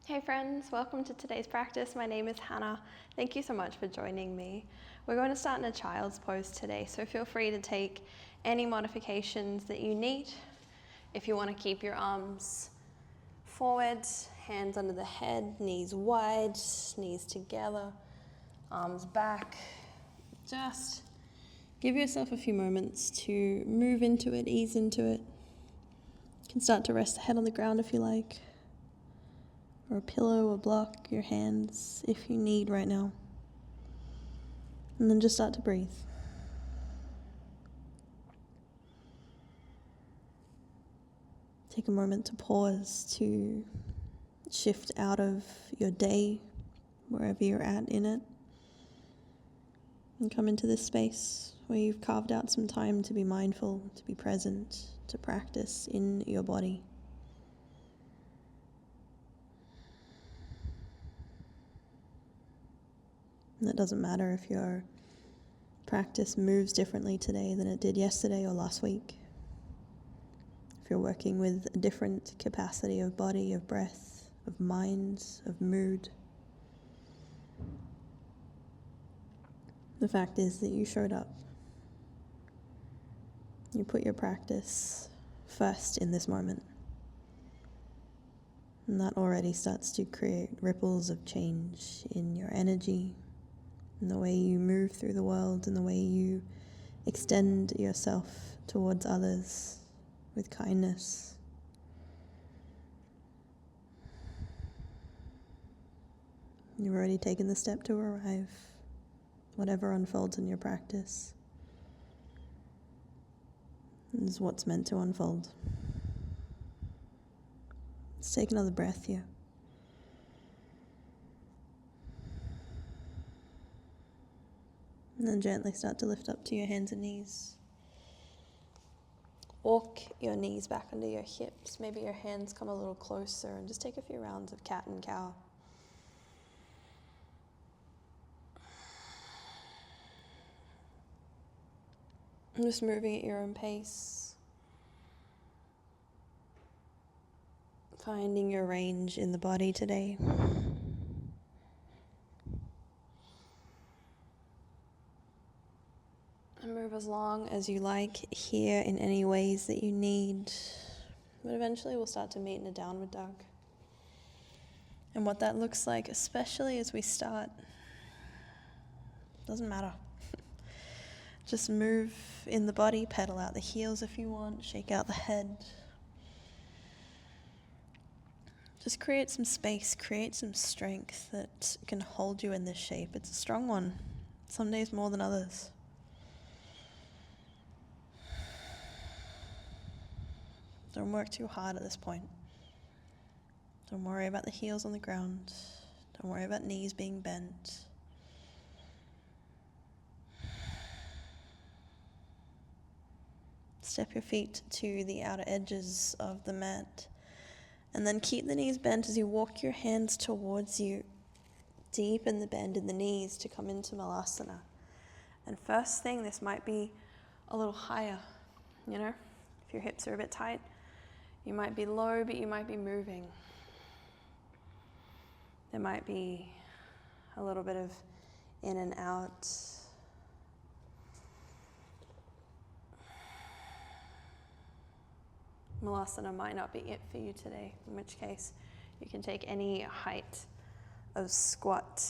Hey friends, welcome to today's practice. My name is Hannah. Thank you so much for joining me. We're going to start in a child's pose today, so feel free to take any modifications that you need. If you want to keep your arms forward, hands under the head, knees wide, knees together, arms back. Just give yourself a few moments to move into it, ease into it. You can start to rest the head on the ground if you like, or a pillow, a block, your hands if you need right now. And then just start to breathe. Take a moment to pause, to shift out of your day, wherever you're at in it, and come into this space where you've carved out some time to be mindful, to be present, to practice in your body. And it doesn't matter if your practice moves differently today than it did yesterday or last week. If you're working with a different capacity of body, of breath, of mind, of mood. The fact is that you showed up. You put your practice first in this moment. And that already starts to create ripples of change in your energy, in the way you move through the world, in the way you extend yourself towards others with kindness. You've already taken the step to arrive, whatever unfolds in your practice is what's meant to unfold. Let's take another breath here. And then gently start to lift up to your hands and knees. Walk your knees back under your hips. Maybe your hands come a little closer and just take a few rounds of cat and cow. And just moving at your own pace. Finding your range in the body today. And move as long as you like here in any ways that you need. But eventually we'll start to meet in a downward dog. And what that looks like, especially as we start, doesn't matter. Just move in the body, pedal out the heels if you want, shake out the head. Just create some space, create some strength that can hold you in this shape. It's a strong one, some days more than others. Don't work too hard at this point. Don't worry about the heels on the ground. Don't worry about knees being bent. Step your feet to the outer edges of the mat. And then keep the knees bent as you walk your hands towards you. Deepen the bend in the knees to come into Malasana. And first thing, this might be a little higher, if your hips are a bit tight. You might be low, but you might be moving. There might be a little bit of in and out. Malasana might not be it for you today, in which case you can take any height of squat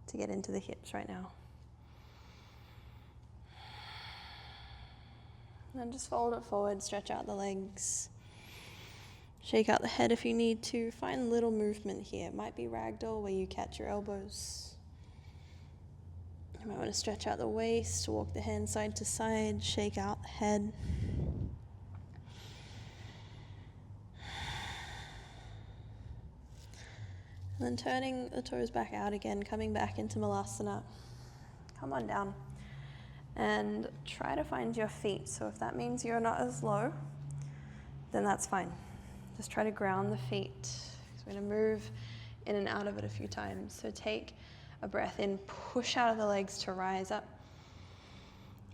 to get into the hips right now. And then just fold it forward, stretch out the legs. Shake out the head if you need to. Find little movement here. It might be ragdoll where you catch your elbows. You might want to stretch out the waist, walk the hands side to side, shake out the head. And then turning the toes back out again, coming back into Malasana. Come on down. And try to find your feet. So if that means you're not as low, then that's fine. Just try to ground the feet. We're going to move in and out of it a few times. So take a breath in, push out of the legs to rise up.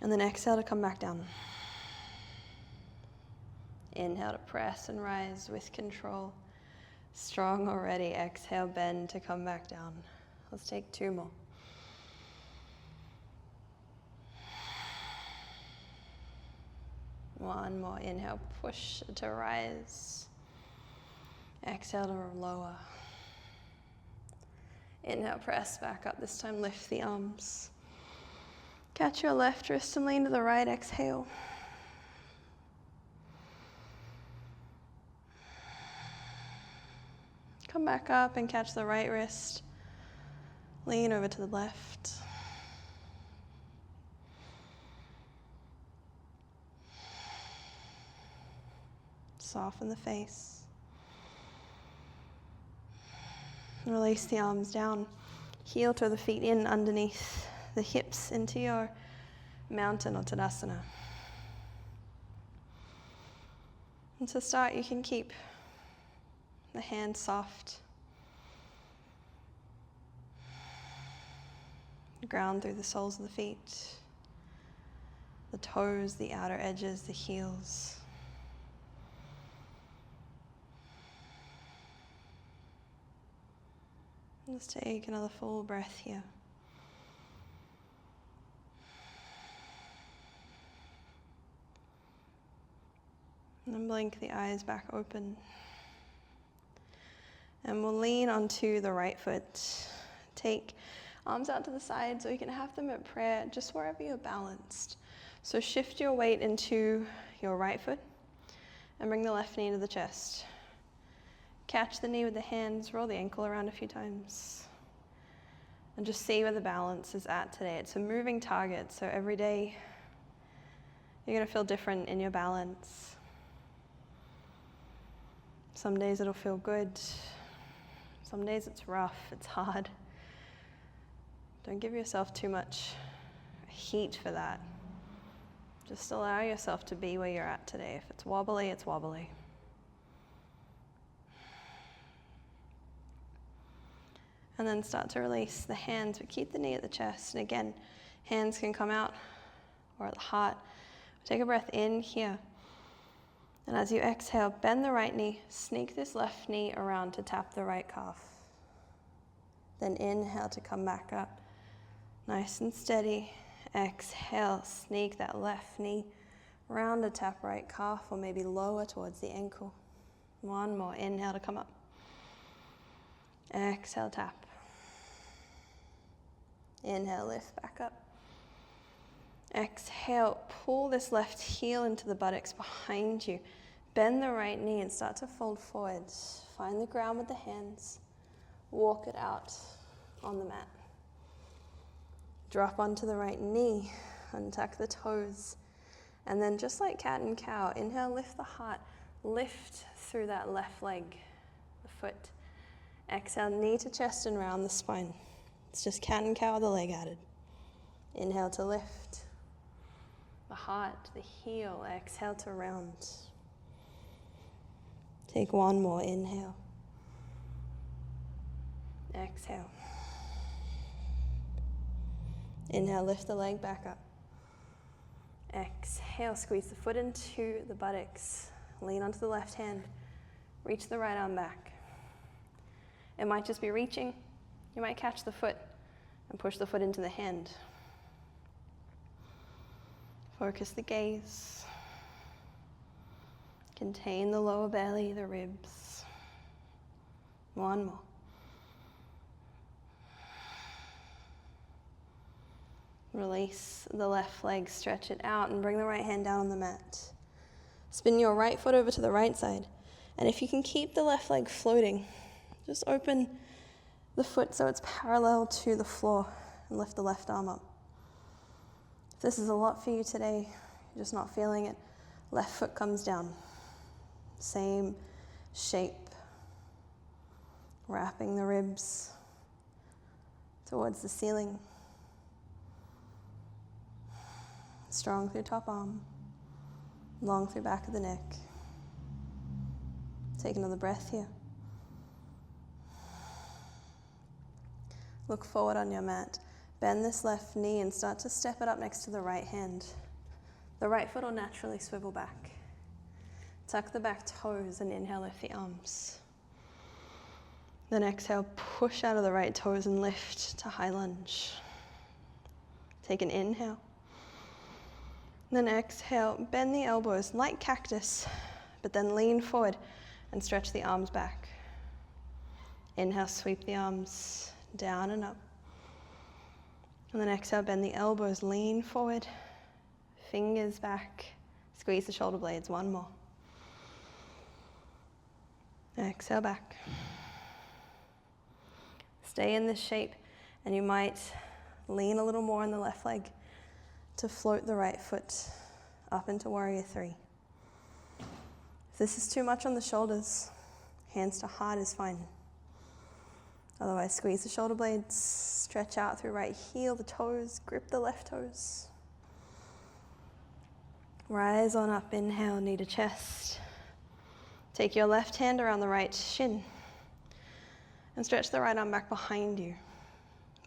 And then exhale to come back down. Inhale to press and rise with control. Strong already. Exhale, bend to come back down. Let's take 2 more. One more. Inhale, push to rise. Exhale to lower. Inhale, press back up. This time lift the arms. Catch your left wrist and lean to the right. Exhale. Come back up and catch the right wrist. Lean over to the left. Soften the face. Release the arms down. Heel to the feet in underneath the hips into your mountain or Tadasana. And to start, you can keep the hands soft. Ground through the soles of the feet, the toes, the outer edges, the heels. Let's take another full breath here. And then blink the eyes back open. And we'll lean onto the right foot. Take arms out to the sides, or you can have them at prayer, just wherever you're balanced. So shift your weight into your right foot and bring the left knee to the chest. Catch the knee with the hands, roll the ankle around a few times. And just see where the balance is at today. It's a moving target, so every day you're going to feel different in your balance. Some days it'll feel good. Some days it's rough, it's hard. Don't give yourself too much heat for that. Just allow yourself to be where you're at today. If it's wobbly, it's wobbly. And then start to release the hands, but keep the knee at the chest. And again, hands can come out or at the heart. Take a breath in here. And as you exhale, bend the right knee, sneak this left knee around to tap the right calf. Then inhale to come back up. Nice and steady. Exhale, sneak that left knee around to tap right calf, or maybe lower towards the ankle. One more. Inhale to come up. Exhale, tap. Inhale, lift back up. Exhale, pull this left heel into the buttocks behind you. Bend the right knee and start to fold forwards. Find the ground with the hands. Walk it out on the mat. Drop onto the right knee. Untuck the toes. And then just like cat and cow, inhale, lift the heart. Lift through that left leg, the foot. Exhale, knee to chest and round the spine. It's just cat and cow, the leg added. Inhale to lift. The heart, the heel. Exhale to round. Take one more. Inhale. Exhale. Inhale, lift the leg back up. Exhale, squeeze the foot into the buttocks. Lean onto the left hand. Reach the right arm back. It might just be reaching. You might catch the foot and push the foot into the hand. Focus the gaze. Contain the lower belly, the ribs. One more. Release the left leg, stretch it out, and bring the right hand down on the mat. Spin your right foot over to the right side. And if you can keep the left leg floating, just open the foot so it's parallel to the floor and lift the left arm up. If this is a lot for you today, you're just not feeling it, left foot comes down. Same shape. Wrapping the ribs towards the ceiling. Strong through top arm, long through back of the neck. Take another breath here. Look forward on your mat. Bend this left knee and start to step it up next to the right hand. The right foot will naturally swivel back. Tuck the back toes and inhale, lift the arms. Inhale, lift the left Then exhale, push out of the right toes and lift to high lunge. Take an inhale. Then exhale, bend the elbows like cactus, but then lean forward and stretch the arms back. Inhale, sweep the arms down and up. And then exhale, bend the elbows, lean forward, fingers back, squeeze the shoulder blades, one more. Exhale back. Stay in this shape, and you might lean a little more on the left leg to float the right foot up into warrior three. If this is too much on the shoulders, hands to heart is fine. Otherwise, squeeze the shoulder blades, stretch out through right heel, the toes, grip the left toes. Rise on up, inhale, knee to chest. Take your left hand around the right shin and stretch the right arm back behind you.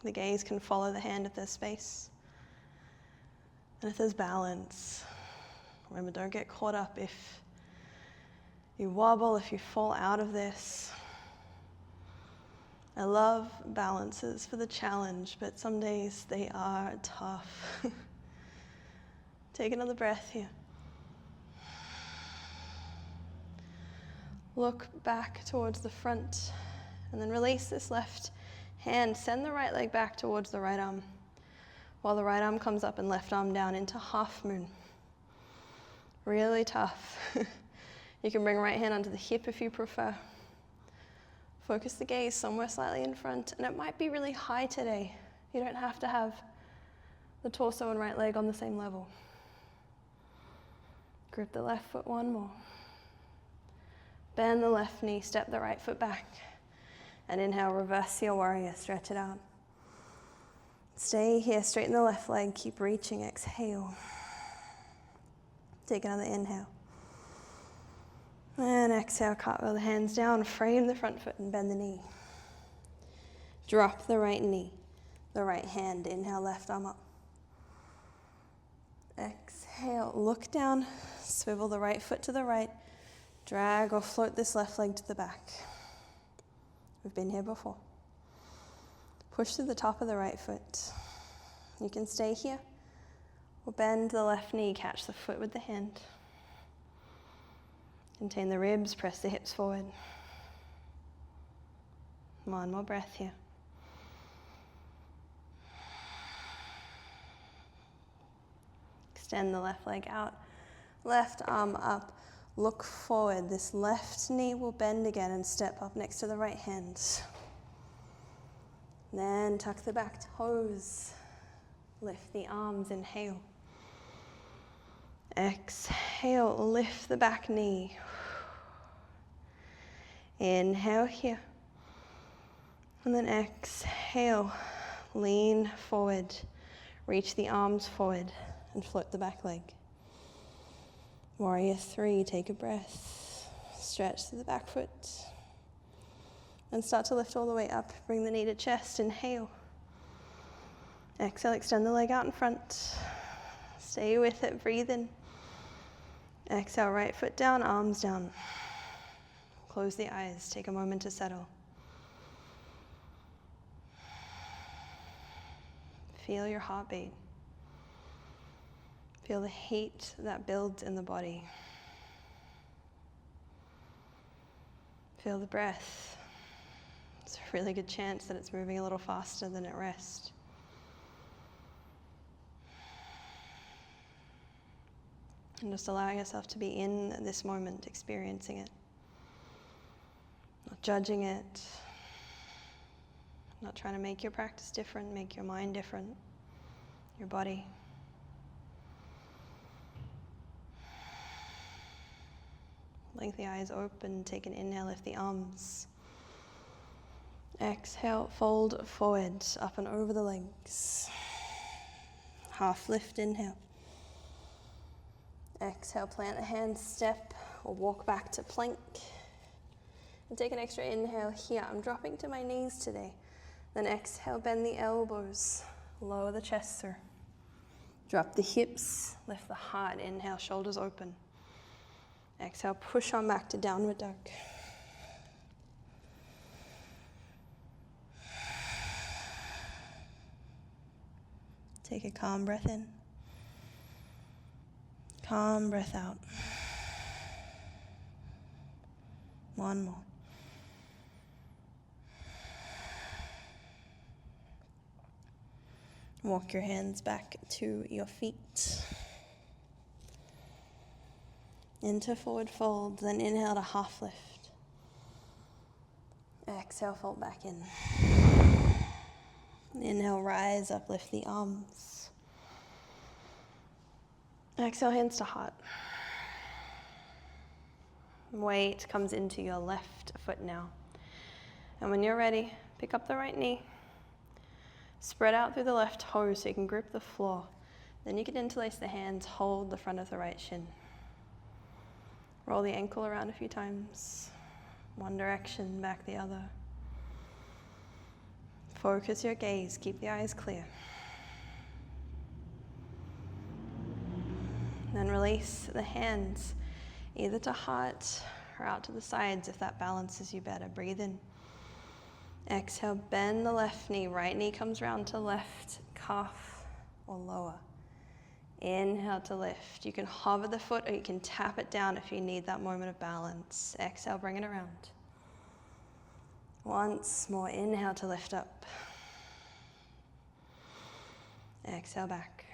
The gaze can follow the hand if there's space. And if there's balance, remember, don't get caught up if you wobble, if you fall out of this. I love balances for the challenge, but some days they are tough. Take another breath here. Look back towards the front, and then release this left hand. Send the right leg back towards the right arm, while the right arm comes up and left arm down into half moon. Really tough. You can bring right hand onto the hip if you prefer. Focus the gaze somewhere slightly in front, and it might be really high today. You don't have to have the torso and right leg on the same level. Grip the left foot, one more. Bend the left knee, step the right foot back. And inhale, reverse your warrior, stretch it out. Stay here, straighten the left leg, keep reaching, exhale. Take another inhale. And exhale, cartwheel the hands down, frame the front foot and bend the knee. Drop the right knee, the right hand, inhale, left arm up. Exhale, look down, swivel the right foot to the right, drag or float this left leg to the back. We've been here before. Push through the top of the right foot. You can stay here or bend the left knee, catch the foot with the hand. Contain the ribs, press the hips forward. One more breath here. Extend the left leg out, left arm up, look forward. This left knee will bend again and step up next to the right hand. Then tuck the back toes, lift the arms, inhale. Exhale, lift the back knee. Inhale here. And then exhale, lean forward, reach the arms forward and float the back leg. Warrior three, take a breath. Stretch through the back foot. And start to lift all the way up. Bring the knee to chest, inhale. Exhale, extend the leg out in front. Stay with it, breathe in. Exhale, right foot down, arms down. Close the eyes, take a moment to settle. Feel your heartbeat. Feel the heat that builds in the body. Feel the breath. It's a really good chance that it's moving a little faster than at rest. And just allowing yourself to be in this moment, experiencing it. Not judging it. Not trying to make your practice different, make your mind different, your body. Blink the eyes open, take an inhale, lift the arms. Exhale, fold forward, up and over the legs. Half lift, inhale. Exhale, plant the hands, step or walk back to plank. And take an extra inhale here. I'm dropping to my knees today. Then exhale, bend the elbows, lower the chest through. Drop the hips, lift the heart, inhale, shoulders open. Exhale, push on back to downward dog. Take a calm breath in. Calm breath out. One more. Walk your hands back to your feet. Into forward fold, then inhale to half lift. Exhale, fold back in. Inhale, rise up, lift the arms. Exhale, hands to heart. Weight comes into your left foot now. And when you're ready, pick up the right knee. Spread out through the left toe so you can grip the floor. Then you can interlace the hands, hold the front of the right shin. Roll the ankle around a few times. One direction, back the other. Focus your gaze, keep the eyes clear. Then release the hands, either to heart or out to the sides if that balances you better. Breathe in. Exhale, bend the left knee. Right knee comes round to left calf or lower. Inhale to lift. You can hover the foot or you can tap it down if you need that moment of balance. Exhale, bring it around. Once more, inhale to lift up. Exhale back.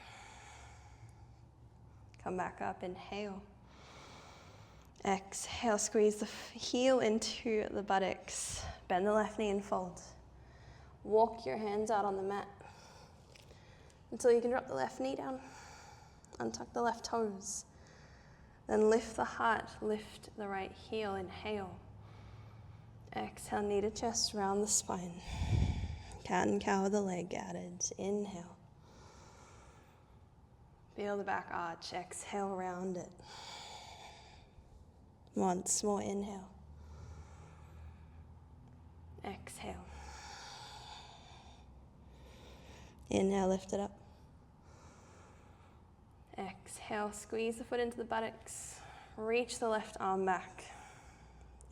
Come back up, inhale. Exhale, squeeze the heel into the buttocks. Bend the left knee and fold. Walk your hands out on the mat until you can drop the left knee down. Untuck the left toes. Then lift the heart, lift the right heel, inhale. Exhale, knee to chest, round the spine. Cat and cow with the leg added. Inhale. Feel the back arch, exhale, round it. Once more, inhale. Exhale. Inhale, lift it up. Exhale, squeeze the foot into the buttocks. Reach the left arm back.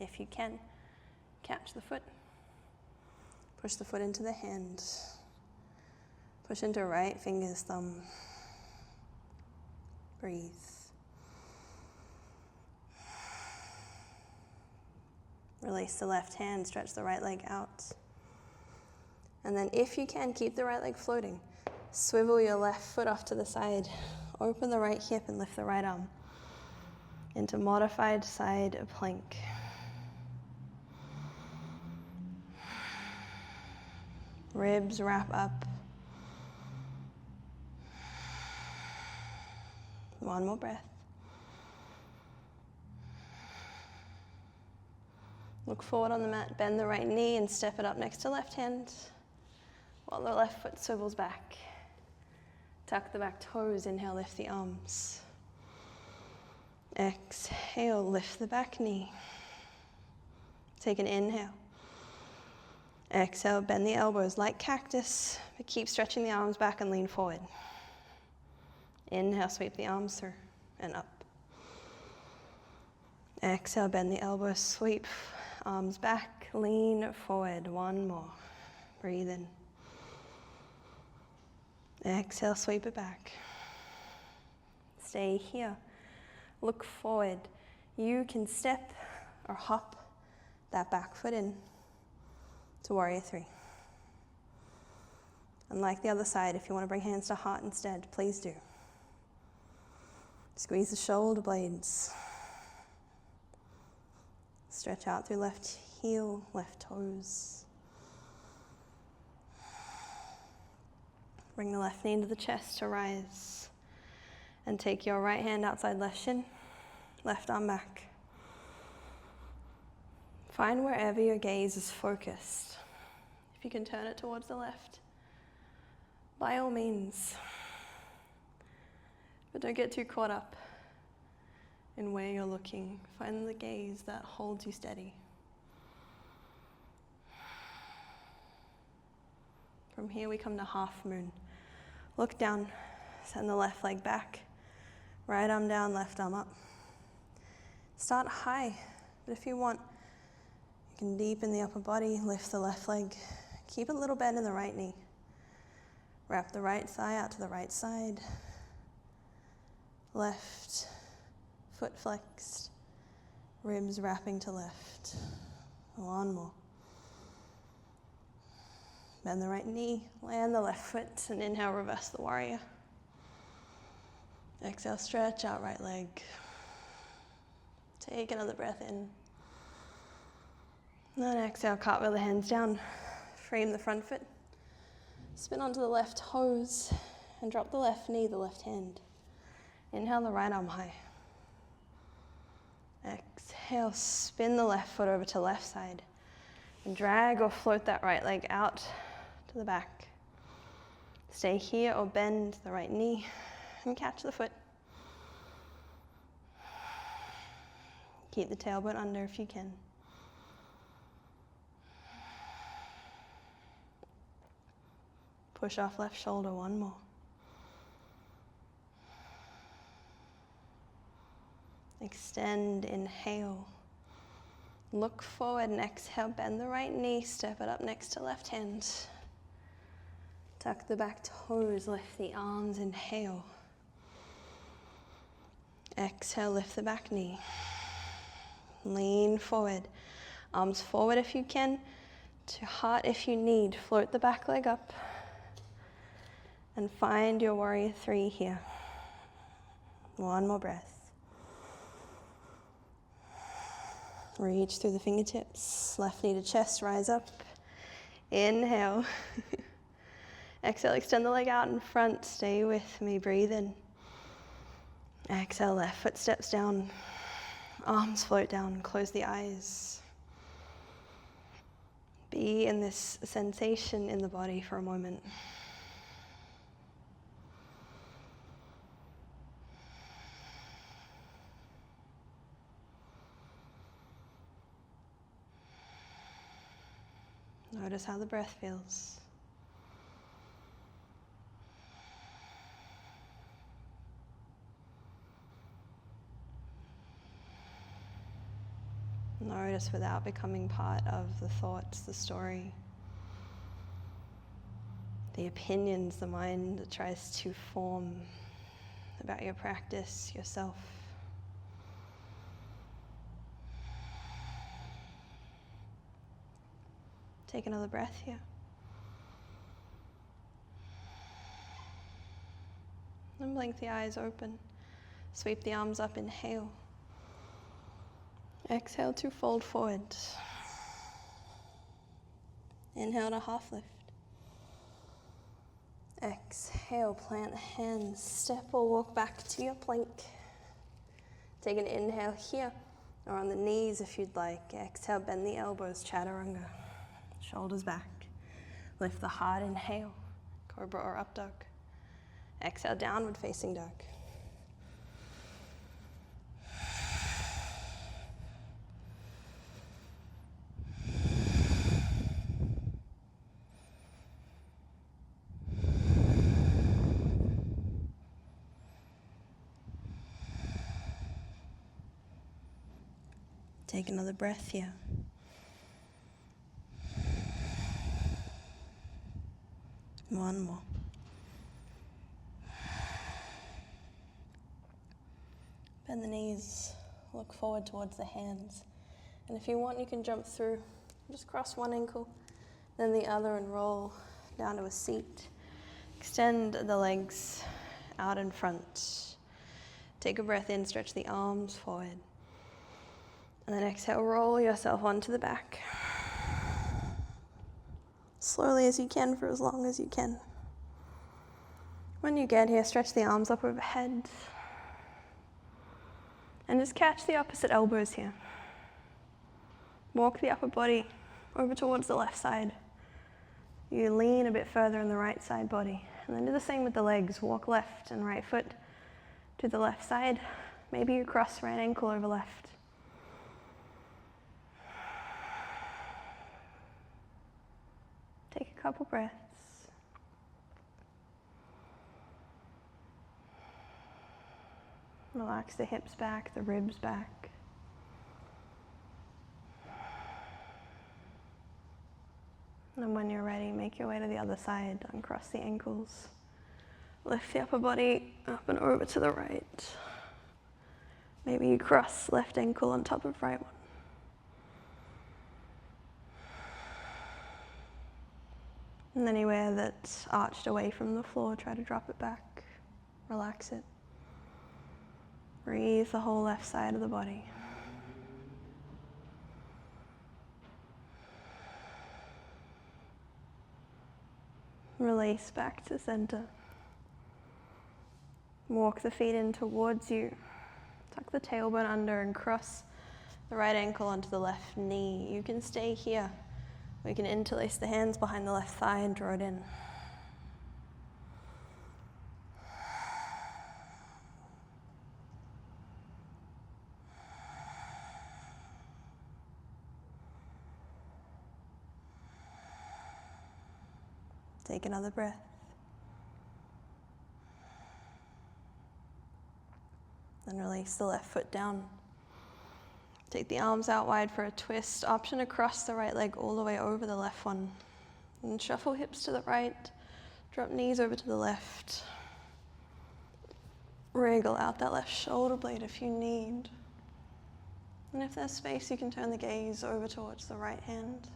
If you can, catch the foot. Push the foot into the hand. Push into right fingers, thumb. Breathe. Release the left hand, stretch the right leg out. And then if you can, keep the right leg floating. Swivel your left foot off to the side. Open the right hip and lift the right arm into modified side plank. Ribs wrap up. One more breath. Look forward on the mat, bend the right knee and step it up next to left hand while the left foot swivels back. Tuck the back toes, inhale, lift the arms. Exhale, lift the back knee. Take an inhale. Exhale, bend the elbows like cactus, but keep stretching the arms back and lean forward. Inhale, sweep the arms through and up. Exhale, bend the elbows, sweep, arms back, lean forward. One more. Breathe in. Exhale, sweep it back. Stay here. Look forward. You can step or hop that back foot in to warrior three. And like the other side, if you want to bring hands to heart instead, please do. Squeeze the shoulder blades. Stretch out through left heel, left toes. Bring the left knee into the chest to rise. And take your right hand outside left shin, left arm back. Find wherever your gaze is focused. If you can turn it towards the left, by all means. But don't get too caught up in where you're looking. Find the gaze that holds you steady. From here we come to half moon. Look down, send the left leg back. Right arm down, left arm up. Start high, but if you want, you can deepen the upper body, lift the left leg. Keep a little bend in the right knee. Wrap the right thigh out to the right side. Left foot flexed. Ribs wrapping to left. One more. Bend the right knee, land the left foot, and inhale, reverse the warrior. Exhale, stretch out right leg. Take another breath in. And then exhale, cartwheel the hands down. Frame the front foot. Spin onto the left toes and drop the left knee, the left hand. Inhale the right arm high. Exhale, spin the left foot over to left side. And drag or float that right leg out to the back. Stay here or bend the right knee and catch the foot. Keep the tailbone under if you can. Push off left shoulder, one more. Extend, inhale. Look forward and exhale, bend the right knee, step it up next to left hand. Tuck the back toes, lift the arms, inhale. Exhale, lift the back knee. Lean forward, arms forward if you can, to heart if you need. Float the back leg up and find your warrior three here. One more breath. Reach through the fingertips, left knee to chest, rise up. Inhale. Exhale, extend the leg out in front, stay with me, breathe in. Exhale, left foot steps down, arms float down, close the eyes. Be in this sensation in the body for a moment. Notice how the breath feels. Notice without becoming part of the thoughts, the story, the opinions the mind tries to form about your practice, yourself. Take another breath here. And blink the eyes open. Sweep the arms up, inhale. Exhale to fold forward. Inhale to half lift. Exhale, plant the hands, step or walk back to your plank. Take an inhale here or on the knees if you'd like. Exhale, bend the elbows, chaturanga. Shoulders back. Lift the heart, inhale, cobra or up dog. Exhale, downward facing dog. Take another breath here. One more. Bend the knees, look forward towards the hands. And if you want, you can jump through. Just cross one ankle, then the other, and roll down to a seat. Extend the legs out in front. Take a breath in, stretch the arms forward. And then exhale, roll yourself onto the back. Slowly as you can for as long as you can. When you get here, stretch the arms up overhead. And just catch the opposite elbows here. Walk the upper body over towards the left side. You lean a bit further in the right side body. And then do the same with the legs. Walk left and right foot to the left side. Maybe you cross right ankle over left. Take a couple breaths. Relax the hips back, the ribs back. And when you're ready, make your way to the other side, uncross the ankles. Lift the upper body up and over to the right. Maybe you cross left ankle on top of right one. And anywhere that's arched away from the floor, try to drop it back. Relax it. Breathe the whole left side of the body. Release back to center. Walk the feet in towards you. Tuck the tailbone under and cross the right ankle onto the left knee. You can stay here. We can interlace the hands behind the left thigh and draw it in. Take another breath. Then release the left foot down. Take the arms out wide for a twist. Option across the right leg all the way over the left one. And shuffle hips to the right. Drop knees over to the left. Wriggle out that left shoulder blade if you need. And if there's space, you can turn the gaze over towards the right hand.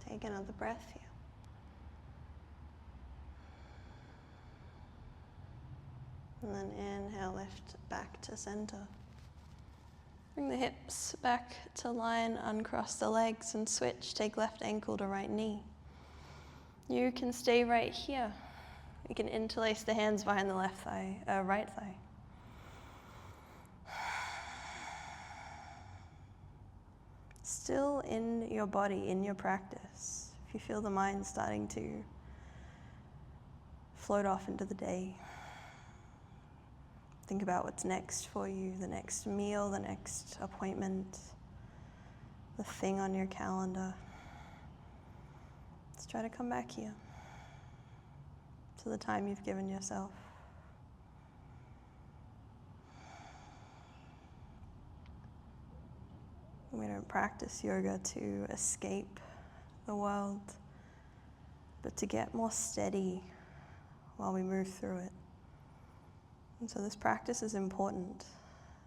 Take another breath here. And then inhale, lift back to center. Bring the hips back to line, uncross the legs and switch. Take left ankle to right knee. You can stay right here. You can interlace the hands behind the left thigh, right thigh. Still in your body, in your practice. If you feel the mind starting to float off into the day, think about what's next for you, the next meal, the next appointment, the thing on your calendar. Let's try to come back here to the time you've given yourself. We don't practice yoga to escape the world, but to get more steady while we move through it. And so this practice is important.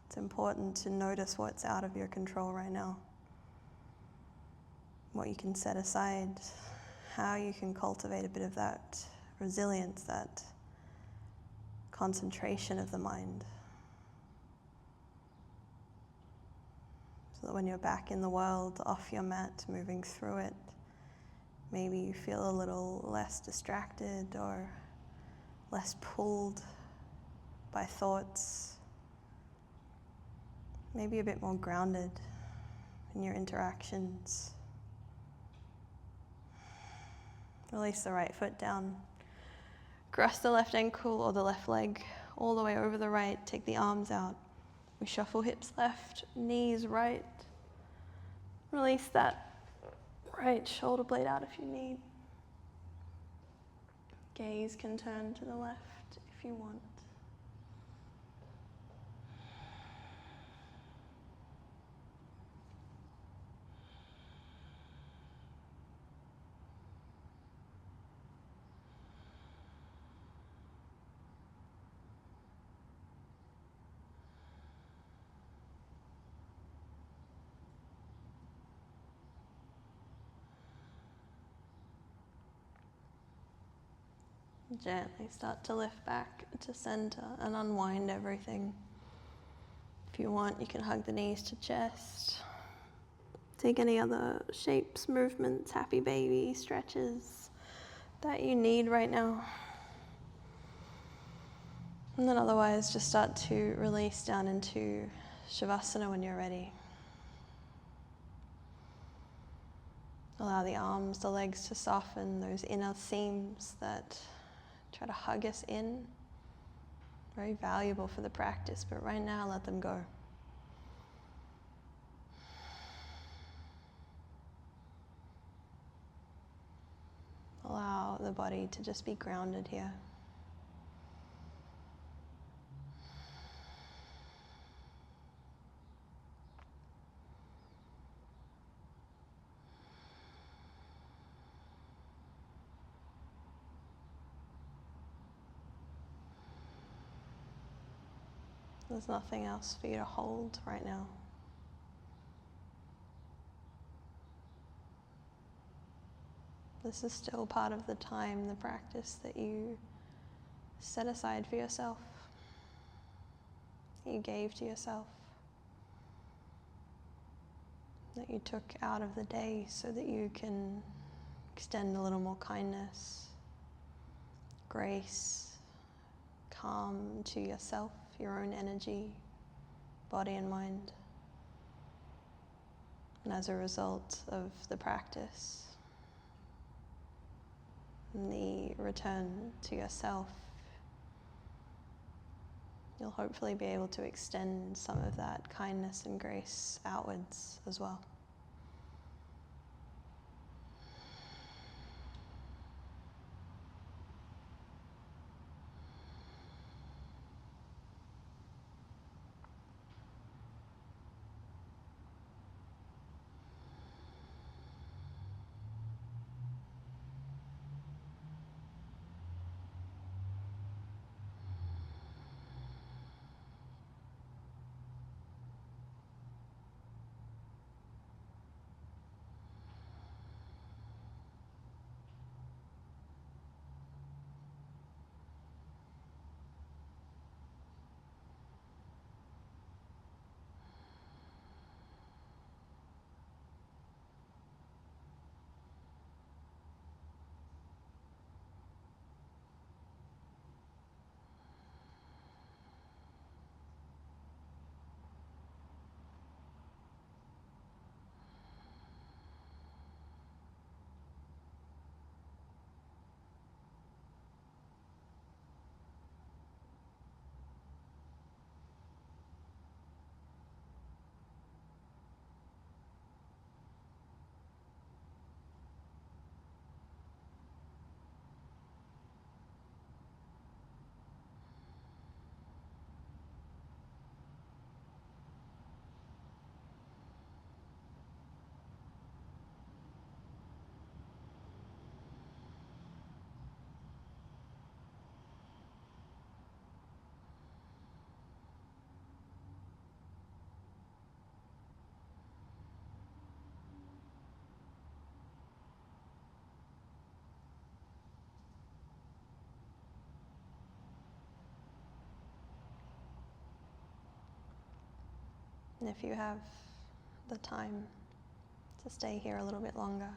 It's important to notice what's out of your control right now, what you can set aside, how you can cultivate a bit of that resilience, that concentration of the mind. So that when you're back in the world, off your mat, moving through it, maybe you feel a little less distracted or less pulled by thoughts, maybe a bit more grounded in your interactions. Release the right foot down. Cross the left ankle or the left leg all the way over the right. Take the arms out. We shuffle hips left, knees right. Release that right shoulder blade out if you need. Gaze can turn to the left if you want. Gently start to lift back to center and unwind everything. If you want, you can hug the knees to chest. Take any other shapes, movements, happy baby, stretches that you need right now. And then otherwise, just start to release down into Shavasana when you're ready. Allow the arms, the legs to soften, those inner seams that try to hug us in. Very valuable for the practice, but right now let them go. the body to just be grounded here. There's nothing else for you to hold right now. This is still part of the time, the practice that you set aside for yourself, that you gave to yourself, that you took out of the day so that you can extend a little more kindness, grace, calm to yourself, your own energy, body and mind. And as a result of the practice, and the return to yourself, you'll hopefully be able to extend some of that kindness and grace outwards as well. And if you have the time to stay here a little bit longer,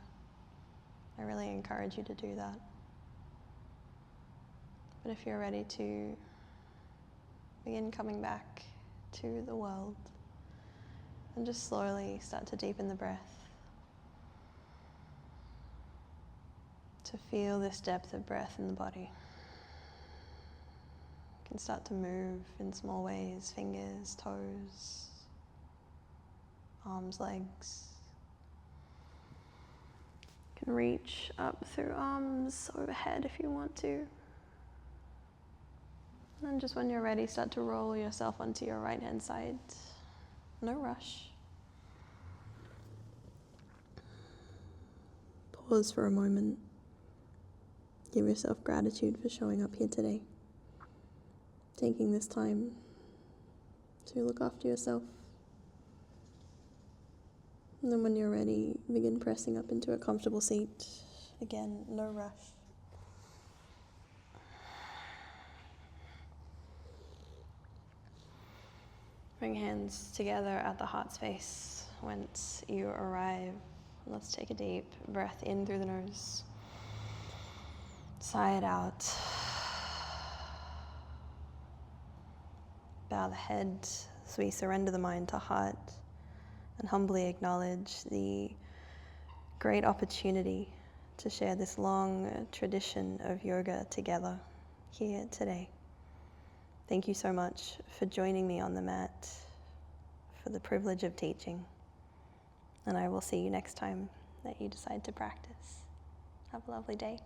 I really encourage you to do that. But if you're ready to begin coming back to the world, and just slowly start to deepen the breath, to feel this depth of breath in the body. You can start to move in small ways, fingers, toes, arms, legs. You can reach up through arms, overhead if you want to. And then just when you're ready, start to roll yourself onto your right hand side. No rush. Pause for a moment. Give yourself gratitude for showing up here today. Taking this time to look after yourself. And then when you're ready, begin pressing up into a comfortable seat. Again, no rush. Bring hands together at the heart space whence you arrive. Let's take a deep breath in through the nose. Sigh it out. Bow the head as we surrender the mind to heart and humbly acknowledge the great opportunity to share this long tradition of yoga together here today. Thank you so much for joining me on the mat, for the privilege of teaching. And I will see you next time that you decide to practice. Have a lovely day.